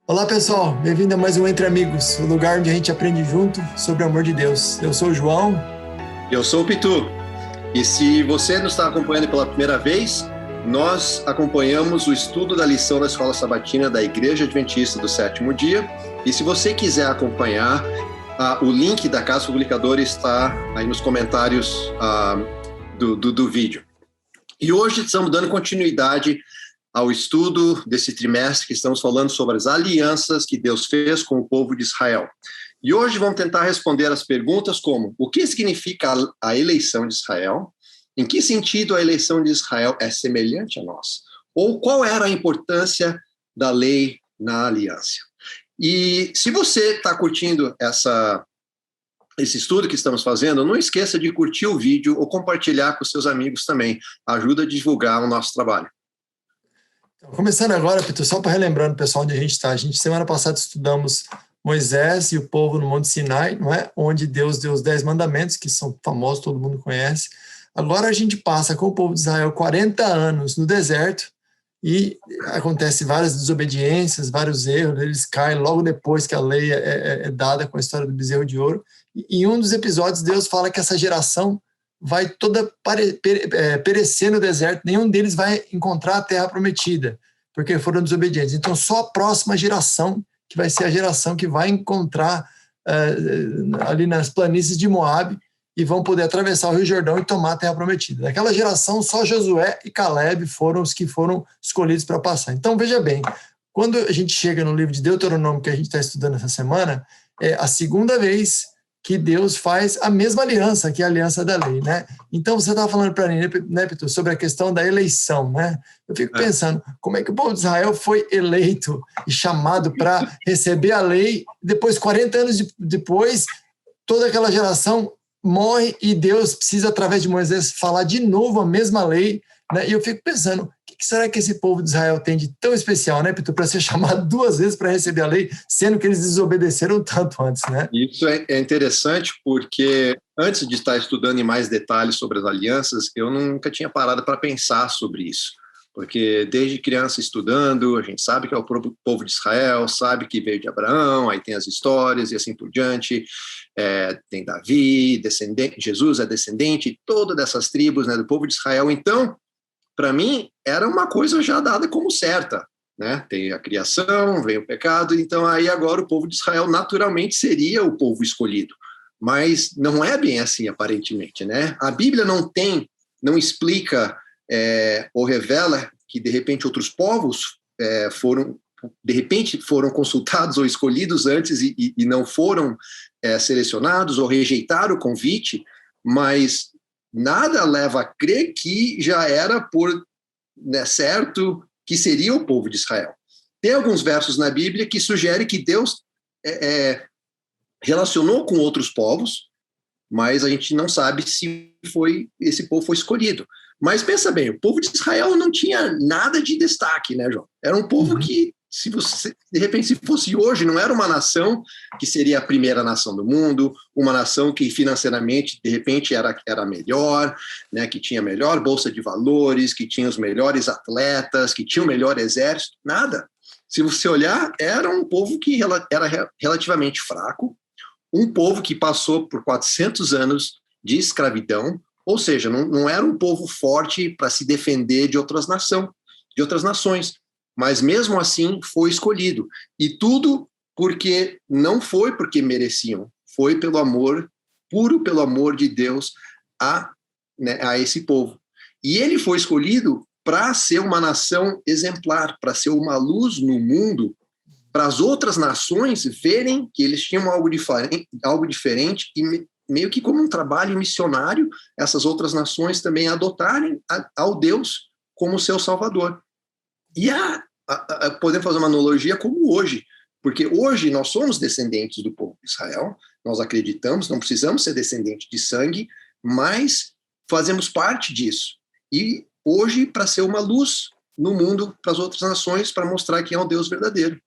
Olá pessoal, bem-vindo a mais um Entre Amigos, o lugar onde a gente aprende junto sobre o amor de Deus. Eu sou o João. Eu sou o Pitu. E se você nos está acompanhando pela primeira vez, nós acompanhamos o estudo da lição da Escola Sabatina da Igreja Adventista do Sétimo Dia. E se você quiser acompanhar, o link da Casa Publicadora está aí nos comentários do vídeo. E hoje estamos dando continuidade ao estudo desse trimestre que estamos falando sobre as alianças que Deus fez com o povo de Israel. E hoje vamos tentar responder as perguntas como: o que significa a eleição de Israel? Em que sentido a eleição de Israel é semelhante a nós? Ou qual era a importância da lei na aliança? E se você está curtindo esse estudo que estamos fazendo, não esqueça de curtir o vídeo ou compartilhar com seus amigos também. Ajuda a divulgar o nosso trabalho. Começando agora, Pitu, só para relembrando o pessoal onde a gente está. A gente, semana passada, estudamos Moisés e o povo no Monte Sinai, não é? Onde Deus deu os 10 mandamentos, que são famosos, todo mundo conhece. Agora a gente passa com o povo de Israel 40 anos no deserto e acontece várias desobediências, vários erros, eles caem logo depois que a lei é dada com a história do bezerro de ouro. E em um dos episódios, Deus fala que essa geração vai toda perecer no deserto, nenhum deles vai encontrar a terra prometida, porque foram desobedientes. Então, só a próxima geração, que vai ser a geração que vai encontrar ali nas planícies de Moabe, e vão poder atravessar o Rio Jordão e tomar a terra prometida. Naquela geração, só Josué e Caleb foram os que foram escolhidos para passar. Então, veja bem, quando a gente chega no livro de Deuteronômio, que a gente está estudando essa semana, é a segunda vez que Deus faz a mesma aliança, que é a aliança da lei, né? Então, você estava falando para mim, né, Pitu, sobre a questão da eleição, né? Eu fico pensando, como é que o povo de Israel foi eleito e chamado para receber a lei, depois, 40 anos depois, toda aquela geração morre e Deus precisa, através de Moisés, falar de novo a mesma lei, né? E eu fico pensando, o que será que esse povo de Israel tem de tão especial, né, Pitu, para ser chamado 2 vezes para receber a lei, sendo que eles desobedeceram tanto antes, né? Isso é interessante porque, antes de estar estudando em mais detalhes sobre as alianças, eu nunca tinha parado para pensar sobre isso. Porque desde criança estudando, a gente sabe que é o povo de Israel, sabe que veio de Abraão, aí tem as histórias e assim por diante, tem Davi, descendente, Jesus é descendente de todas dessas tribos, né, do povo de Israel. Então, para mim, era uma coisa já dada como certa, né? Tem a criação, vem o pecado, então aí agora o povo de Israel naturalmente seria o povo escolhido. Mas não é bem assim, aparentemente, né? A Bíblia não explica ou revela que, de repente, outros povos foram consultados ou escolhidos antes e não foram selecionados ou rejeitaram o convite, mas nada leva a crer que já era certo que seria o povo de Israel. Tem alguns versos na Bíblia que sugerem que Deus relacionou com outros povos, mas a gente não sabe se esse povo foi escolhido. Mas pensa bem, o povo de Israel não tinha nada de destaque, né, João? Era um povo que, de repente, se fosse hoje, não era uma nação que seria a primeira nação do mundo, uma nação que financeiramente, de repente, era melhor, né, que tinha melhor bolsa de valores, que tinha os melhores atletas, que tinha o melhor exército, nada. Se você olhar, era um povo que era relativamente fraco, um povo que passou por 400 anos de escravidão, ou seja, não era um povo forte para se defender de outras nações. Mas mesmo assim foi escolhido. E tudo não foi porque mereciam, foi puro pelo amor de Deus a esse povo. E ele foi escolhido para ser uma nação exemplar, para ser uma luz no mundo, para as outras nações verem que eles tinham algo diferente e meio que como um trabalho missionário, essas outras nações também adotarem ao Deus como seu Salvador. E podemos fazer uma analogia como hoje, porque hoje nós somos descendentes do povo de Israel, nós acreditamos, não precisamos ser descendentes de sangue, mas fazemos parte disso. E hoje, para ser uma luz no mundo, para as outras nações, para mostrar quem é o Deus verdadeiro.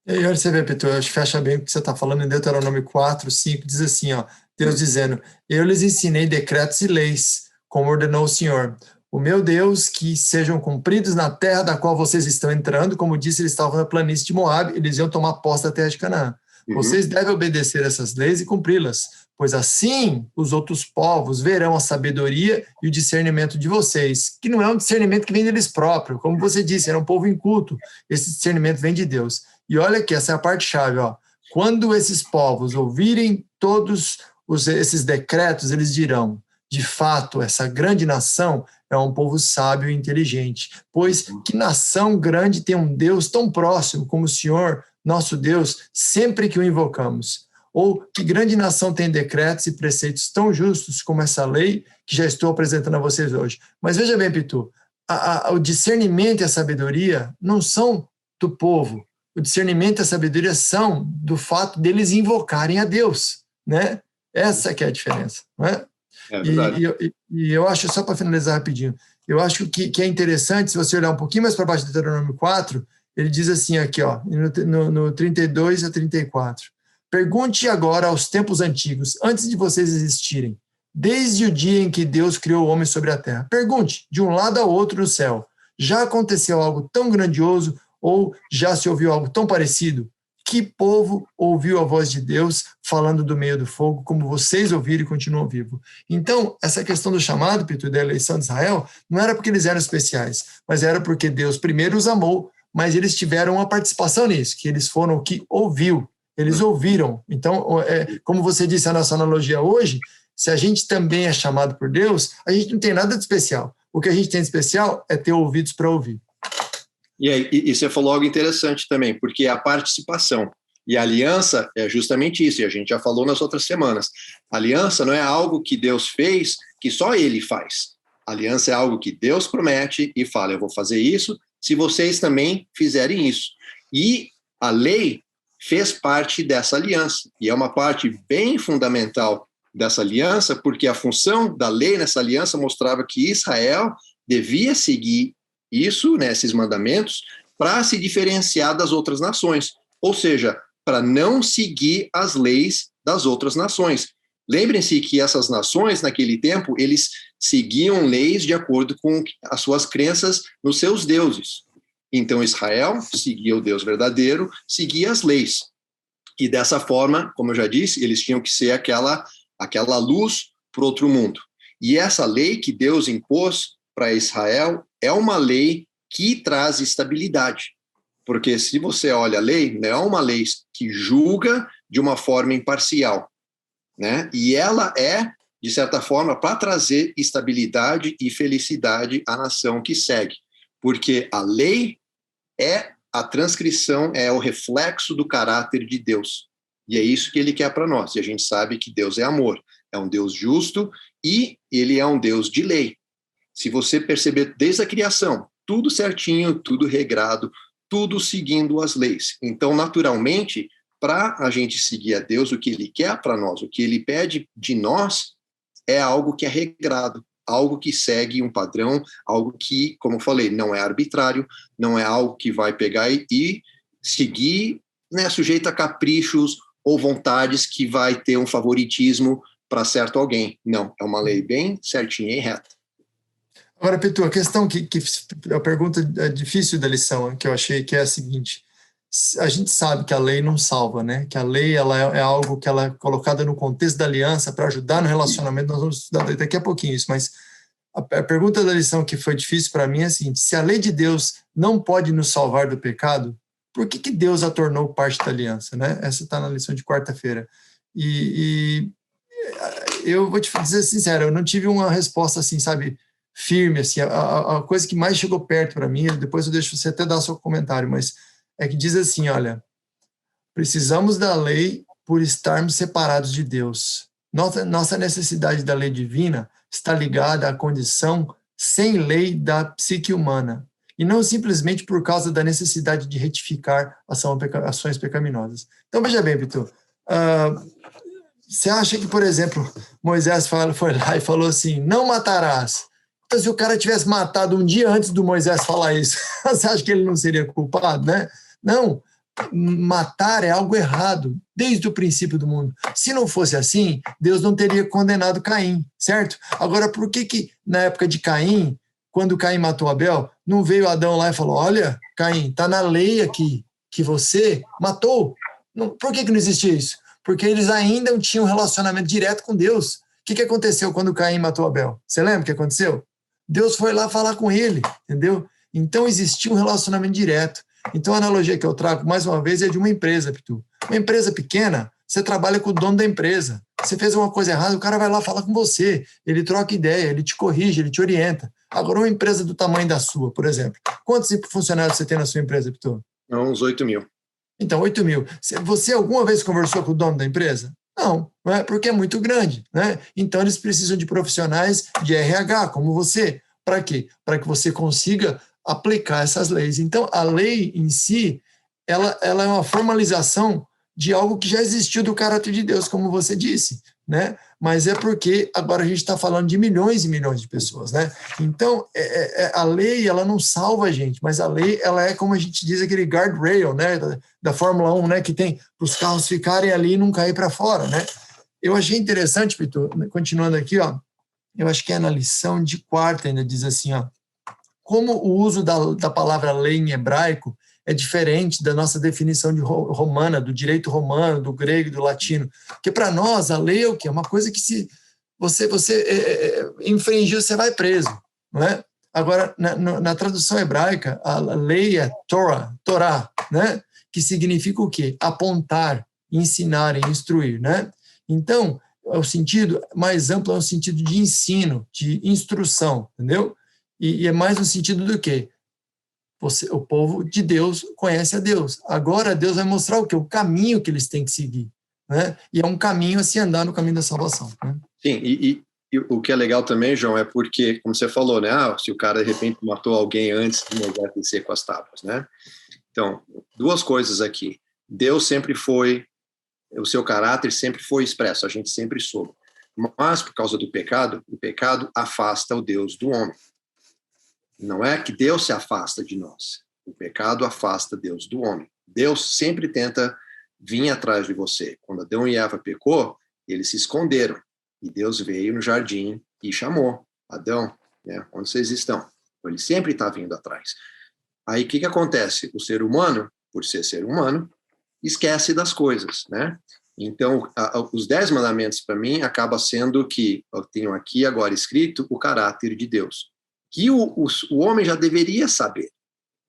E aí você vê, Pedro, acho que fecha bem o que você está falando em Deuteronômio 4, 5, diz assim, ó, Deus dizendo, eu lhes ensinei decretos e leis, como ordenou o Senhor. o meu Deus, que sejam cumpridos na terra da qual vocês estão entrando. Como disse, eles estavam na planície de Moabe, eles iam tomar posse da terra de Canaã. Vocês devem obedecer essas leis e cumpri-las, pois assim os outros povos verão a sabedoria e o discernimento de vocês, que não é um discernimento que vem deles próprios, como você disse, era um povo inculto, esse discernimento vem de Deus. E olha aqui, essa é a parte-chave, ó. Quando esses povos ouvirem todos esses decretos, eles dirão, de fato, essa grande nação é um povo sábio e inteligente, pois que nação grande tem um Deus tão próximo como o Senhor, nosso Deus, sempre que o invocamos? Ou que grande nação tem decretos e preceitos tão justos como essa lei que já estou apresentando a vocês hoje? Mas veja bem, Pitu, o discernimento e a sabedoria não são do povo. O discernimento e a sabedoria são do fato deles invocarem a Deus, né? Essa que é a diferença, não é? É verdade. E eu acho, só para finalizar rapidinho, eu acho que é interessante, se você olhar um pouquinho mais para baixo do Deuteronômio 4, ele diz assim aqui, ó, no 32 a 34. Pergunte agora aos tempos antigos, antes de vocês existirem, desde o dia em que Deus criou o homem sobre a terra. Pergunte, de um lado ao outro no céu, já aconteceu algo tão grandioso ou já se ouviu algo tão parecido? Que povo ouviu a voz de Deus falando do meio do fogo, como vocês ouviram e continuam vivo? Então, essa questão do chamado, Pitu, da eleição de Israel, não era porque eles eram especiais, mas era porque Deus primeiro os amou, mas eles tiveram uma participação nisso, que eles foram o que ouviu, eles ouviram. Então, como você disse a nossa analogia hoje, se a gente também é chamado por Deus, a gente não tem nada de especial. O que a gente tem de especial é ter ouvidos para ouvir. E aí, e você falou algo interessante também, porque a participação e a aliança é justamente isso, e a gente já falou nas outras semanas. A aliança não é algo que Deus fez, que só Ele faz. A aliança é algo que Deus promete e fala, eu vou fazer isso se vocês também fizerem isso. E a lei fez parte dessa aliança, e é uma parte bem fundamental dessa aliança, porque a função da lei nessa aliança mostrava que Israel devia seguir isso, né, esses mandamentos, para se diferenciar das outras nações, ou seja, para não seguir as leis das outras nações. Lembrem-se que essas nações, naquele tempo, eles seguiam leis de acordo com as suas crenças nos seus deuses. Então, Israel seguia o Deus verdadeiro, seguia as leis. E dessa forma, como eu já disse, eles tinham que ser aquela luz para o outro mundo. E essa lei que Deus impôs para Israel é uma lei que traz estabilidade. Porque se você olha a lei, não é uma lei que julga de uma forma imparcial, né? E ela é, de certa forma, para trazer estabilidade e felicidade à nação que segue. Porque a lei é a transcrição, é o reflexo do caráter de Deus. E é isso que ele quer para nós. E a gente sabe que Deus é amor, é um Deus justo e ele é um Deus de lei. Se você perceber desde a criação, tudo certinho, tudo regrado, tudo seguindo as leis. Então, naturalmente, para a gente seguir a Deus, o que Ele quer para nós, o que Ele pede de nós, é algo que é regrado, algo que segue um padrão, algo que, como eu falei, não é arbitrário, não é algo que vai pegar e seguir, né, sujeito a caprichos ou vontades que vai ter um favoritismo para certo alguém. Não, é uma lei bem certinha e reta. Agora, Pitu, a questão a pergunta difícil da lição, que eu achei que é a seguinte: a gente sabe que a lei não salva, né? Que a lei ela é algo que ela é colocada no contexto da aliança para ajudar no relacionamento. Nós vamos estudar daqui a pouquinho isso, mas a pergunta da lição que foi difícil para mim é a seguinte: se a lei de Deus não pode nos salvar do pecado, por que Deus a tornou parte da aliança, né? Essa está na lição de quarta-feira. E eu vou te dizer sincero, eu não tive uma resposta assim, sabe, firme, assim, a coisa que mais chegou perto para mim, depois eu deixo você até dar o seu comentário, mas é que diz assim, olha, precisamos da lei por estarmos separados de Deus. Nossa necessidade da lei divina está ligada à condição sem lei da psique humana, e não simplesmente por causa da necessidade de retificar ações pecaminosas. Então, veja bem, Vitor, você acha que, por exemplo, Moisés foi lá e falou assim, não matarás. Então, se o cara tivesse matado um dia antes do Moisés falar isso, você acha que ele não seria culpado, né? Não, matar é algo errado, desde o princípio do mundo. Se não fosse assim, Deus não teria condenado Caim, certo? Agora, por que na época de Caim, quando Caim matou Abel, não veio Adão lá e falou, olha, Caim, está na lei aqui que você matou. Não, por que não existia isso? Porque eles ainda não tinham um relacionamento direto com Deus. O que aconteceu quando Caim matou Abel? Você lembra o que aconteceu? Deus foi lá falar com ele, entendeu? Então existia um relacionamento direto. Então a analogia que eu trago, mais uma vez, é de uma empresa, Pitu. Uma empresa pequena, você trabalha com o dono da empresa. Você fez uma coisa errada, o cara vai lá falar com você, ele troca ideia, ele te corrige, ele te orienta. Agora, uma empresa do tamanho da sua, por exemplo, quantos funcionários você tem na sua empresa, Pitu? Uns 8 mil. Então, 8 mil. Você alguma vez conversou com o dono da empresa? Não, porque é muito grande, né? Então, eles precisam de profissionais de RH, como você. Para quê? Para que você consiga aplicar essas leis. Então, a lei em si, ela é uma formalização de algo que já existiu do caráter de Deus, como você disse, né? Mas é porque agora a gente está falando de milhões e milhões de pessoas, né? Então, a lei, ela não salva a gente, mas a lei, ela é, como a gente diz, aquele guardrail, né? Da Fórmula 1, né? Que tem para os carros ficarem ali e não cair para fora, né? Eu achei interessante, Pitu, continuando aqui, ó, eu acho que é na lição de quarta ainda diz assim, ó, como o uso da palavra lei em hebraico é diferente da nossa definição de romana, do direito romano, do grego e do latino. Porque para nós, a lei é o quê? É uma coisa que se você infringir, você vai preso. Não é? Agora, na tradução hebraica, a lei é Torá, né? Que significa o quê? Apontar, ensinar e instruir. Né? Então, o sentido mais amplo é o sentido de ensino, de instrução, entendeu? E é mais no sentido do quê? O povo de Deus conhece a Deus. Agora Deus vai mostrar o quê? O caminho que eles têm que seguir. Né? E é um caminho a se andar no caminho da salvação. Né? Sim, e o que é legal também, João, é porque, como você falou, né? Se o cara, de repente, matou alguém antes de Moisés descer com as tábuas, né? Então, duas coisas aqui. Deus sempre foi, o seu caráter sempre foi expresso, a gente sempre soube. Mas, por causa do pecado, o pecado afasta o Deus do homem. Não é que Deus se afasta de nós. O pecado afasta Deus do homem. Deus sempre tenta vir atrás de você. Quando Adão e Eva pecou, eles se esconderam. E Deus veio no jardim e chamou. Adão, né, onde vocês estão? Ele sempre está vindo atrás. Aí o que acontece? O ser humano, por ser humano, esquece das coisas, né? Então, os 10 mandamentos, para mim, acaba sendo que, eu tenho aqui agora escrito, o caráter de Deus. Que o homem já deveria saber,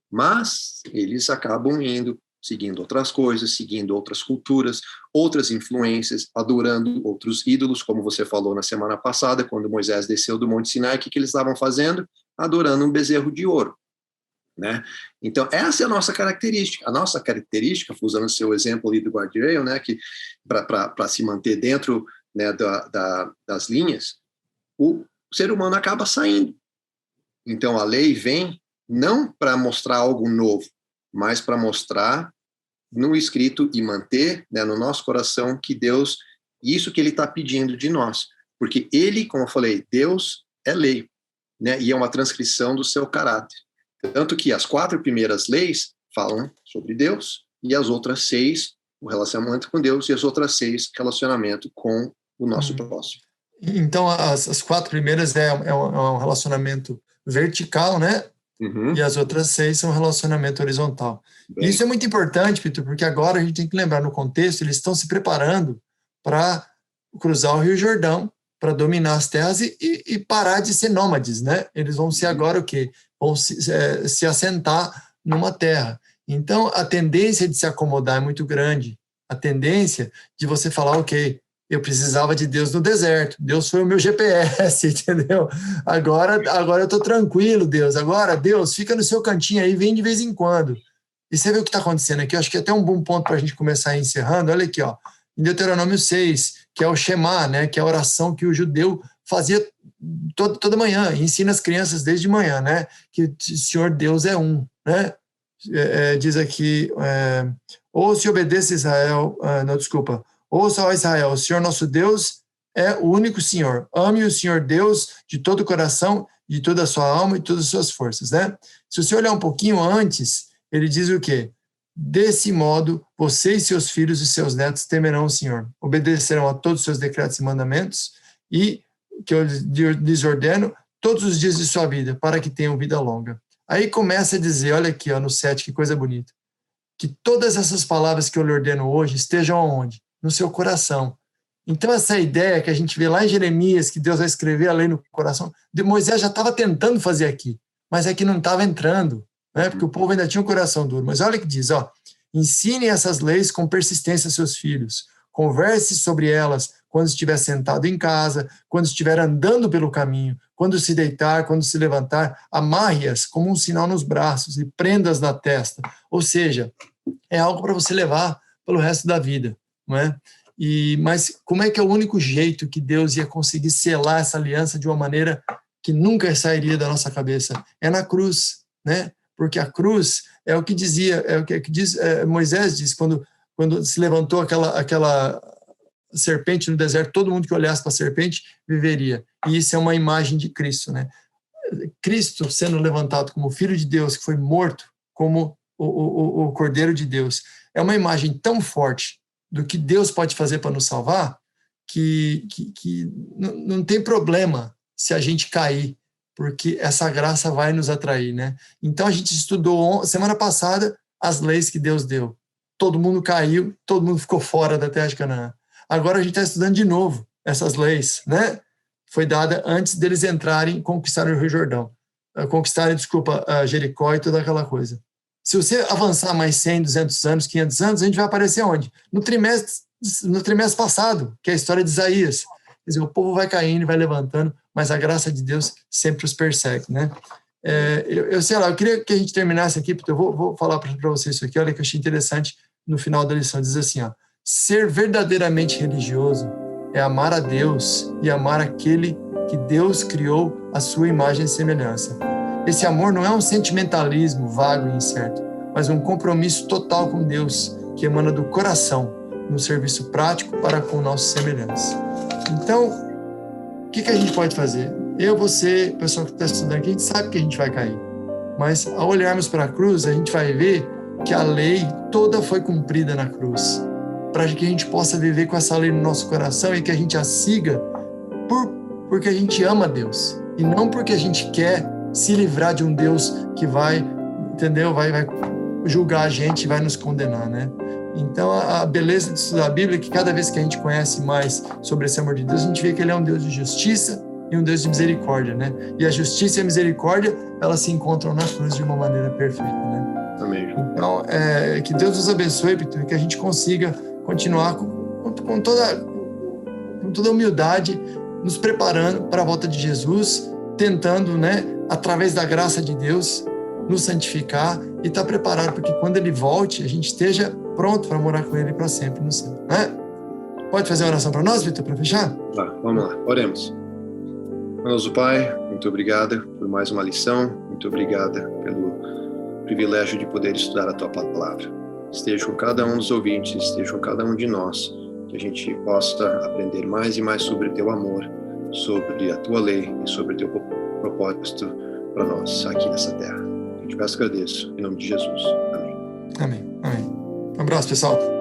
mas eles acabam indo, seguindo outras coisas, seguindo outras culturas, outras influências, adorando outros ídolos, como você falou na semana passada, quando Moisés desceu do Monte Sinai, o que eles estavam fazendo? Adorando um bezerro de ouro. Né? Então, essa é a nossa característica. A nossa característica, usando o seu exemplo ali do guardrail, né, que para se manter dentro, né, das linhas, o ser humano acaba saindo. Então, a lei vem não para mostrar algo novo, mas para mostrar no escrito e manter, né, no nosso coração que Deus, isso que ele está pedindo de nós. Porque ele, como eu falei, Deus é lei, né, e é uma transcrição do seu caráter. Tanto que as 4 primeiras leis falam sobre Deus, e as outras 6, o relacionamento com Deus, e as outras 6, relacionamento com o nosso próximo. Então, as 4 primeiras é um relacionamento vertical, né? Uhum. E as outras 6 são relacionamento horizontal. Bem. Isso é muito importante, Pitu, porque agora a gente tem que lembrar, no contexto, eles estão se preparando para cruzar o Rio Jordão, para dominar as terras e parar de ser nômades, né? Eles vão ser agora o quê? Vão se assentar numa terra. Então, a tendência de se acomodar é muito grande. A tendência de você falar, ok, eu precisava de Deus no deserto. Deus foi o meu GPS, entendeu? Agora eu estou tranquilo, Deus. Agora, Deus, fica no seu cantinho aí, vem de vez em quando. E você vê o que está acontecendo aqui? Eu acho que é até um bom ponto para a gente começar encerrando. Olha aqui, ó, em Deuteronômio 6, que é o Shema, né, que é a oração que o judeu fazia toda manhã, e ensina as crianças desde manhã, né, que o Senhor Deus é um, né? Diz aqui, ou se obedeça Israel, não, desculpa, ouça, ó Israel, o Senhor nosso Deus é o único Senhor. Ame o Senhor Deus de todo o coração, de toda a sua alma e de todas as suas forças, né? Se você olhar um pouquinho antes, ele diz o quê? Desse modo, você e seus filhos e seus netos temerão o Senhor, obedecerão a todos os seus decretos e mandamentos, e que eu lhes ordeno, todos os dias de sua vida, para que tenham vida longa. Aí começa a dizer, olha aqui, ó, no 7, que coisa bonita, que todas essas palavras que eu lhe ordeno hoje estejam aonde? No seu coração. Então essa ideia que a gente vê lá em Jeremias, que Deus vai escrever a lei no coração, Moisés já estava tentando fazer aqui, mas é que não estava entrando, né? Porque o povo ainda tinha um coração duro. Mas olha o que diz, ó, ensine essas leis com persistência a seus filhos, converse sobre elas quando estiver sentado em casa, quando estiver andando pelo caminho, quando se deitar, quando se levantar, amarre-as como um sinal nos braços e prenda-as na testa. Ou seja, é algo para você levar pelo resto da vida, não é? Mas como é que é o único jeito que Deus ia conseguir selar essa aliança de uma maneira que nunca sairia da nossa cabeça? É na cruz, né? Porque a cruz é o que dizia, é o que diz, Moisés diz, quando se levantou aquela serpente no deserto, todo mundo que olhasse para a serpente viveria. E isso é uma imagem de Cristo, né? Cristo sendo levantado como Filho de Deus, que foi morto como o Cordeiro de Deus, é uma imagem tão forte do que Deus pode fazer para nos salvar, que não tem problema se a gente cair, porque essa graça vai nos atrair, né? Então a gente estudou semana passada as leis que Deus deu. Todo mundo caiu, todo mundo ficou fora da terra de Canaã. Agora a gente está estudando de novo essas leis, né? Foi dada antes deles entrarem, conquistarem o Rio Jordão, Jericó e toda aquela coisa. Se você avançar mais 100, 200 anos, 500 anos, a gente vai aparecer onde? No trimestre passado, que é a história de Isaías. Quer dizer, o povo vai caindo e vai levantando, mas a graça de Deus sempre os persegue, né? Eu queria que a gente terminasse aqui, porque eu vou falar para vocês isso aqui, olha que eu achei interessante no final da lição, diz assim, ó, ser verdadeiramente religioso é amar a Deus e amar aquele que Deus criou à sua imagem e semelhança. Esse amor não é um sentimentalismo vago e incerto, mas um compromisso total com Deus, que emana do coração, no serviço prático para com nossos semelhantes. Então, o que a gente pode fazer? Eu, você, o pessoal que está estudando aqui, a gente sabe que a gente vai cair. Mas, ao olharmos para a cruz, a gente vai ver que a lei toda foi cumprida na cruz, para que a gente possa viver com essa lei no nosso coração e que a gente a siga porque a gente ama Deus, e não porque a gente quer se livrar de um Deus que vai, entendeu? Vai julgar a gente e vai nos condenar, né? Então, a beleza de estudar a Bíblia é que cada vez que a gente conhece mais sobre esse amor de Deus, a gente vê que Ele é um Deus de justiça e um Deus de misericórdia, né? E a justiça e a misericórdia, elas se encontram na cruz de uma maneira perfeita, né? Amém. Então, que Deus nos abençoe, Peter, que a gente consiga continuar com toda humildade, nos preparando para a volta de Jesus, tentando, né, através da graça de Deus, nos santificar e estar preparado para que quando Ele volte, a gente esteja pronto para morar com Ele para sempre no céu, né? Pode fazer uma oração para nós, Vitor, para fechar? Tá, vamos lá, oremos. Nosso Pai, muito obrigado por mais uma lição, muito obrigada pelo privilégio de poder estudar a Tua Palavra. Esteja com cada um dos ouvintes, esteja com cada um de nós, que a gente possa aprender mais e mais sobre Teu amor, sobre a Tua lei e sobre Teu propósito para nós aqui nessa terra. Eu te peço e agradeço, em nome de Jesus. Amém. Amém. Amém. Um abraço, pessoal.